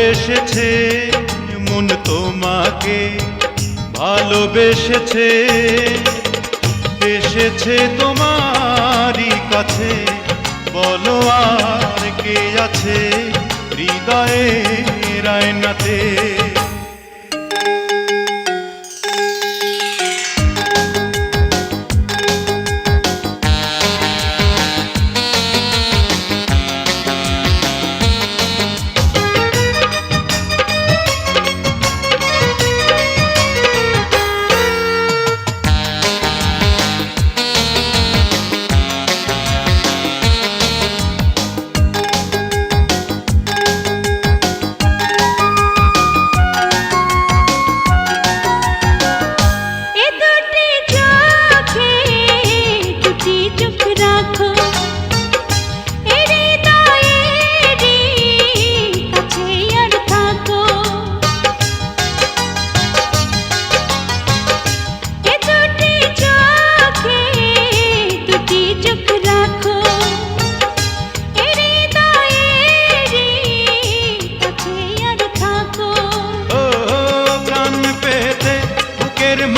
ভালোবেসেছে মন তোমাকে, ভালোবেসেছে এসেছে তোমারই কাছে। বলো আর কে আছে হৃদয়ের আয়নাতে?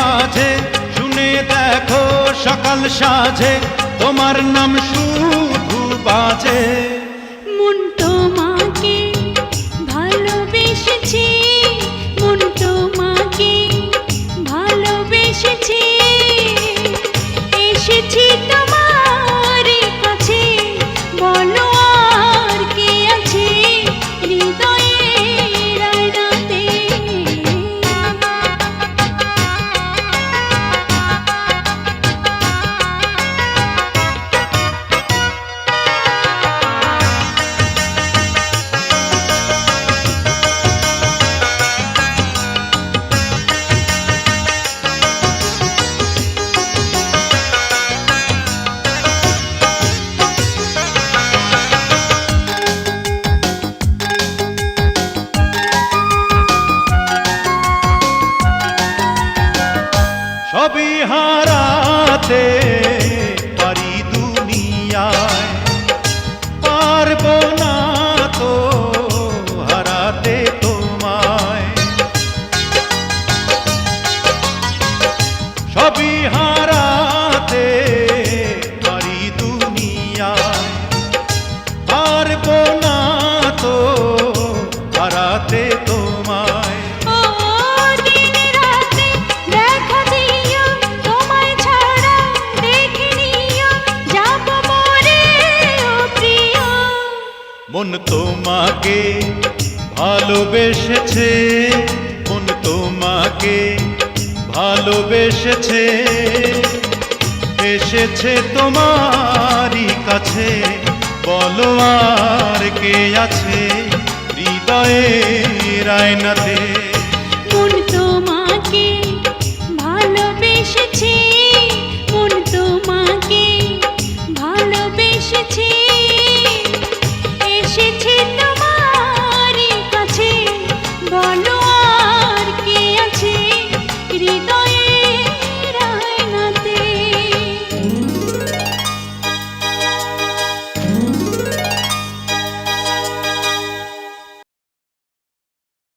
মাঝে শুনে দেখো সকাল সাজে তোমার নাম শুধু বাজে। মন তোমাকে ভালোবেসেছে, মন তোমাকে ভালোবেসেছে এসেছি তোমার কাছে। বলো আর কে আছে হৃদয়ের আয়নাতে? সবই হারাতে পারি দুনিয়ায়, পারবো না তো হারাতে তোমায়। সবই হারাতে পারি দুনিয়ায়, পারবো না তো হারাতে তোমায়। মন তোমাকে ভালোবেসেছে, মন তোমাকে ভালোবেসেছে এসেছে তোমারই কাছে। বলো আর কে আছে হৃদয়ের আয়নাতে?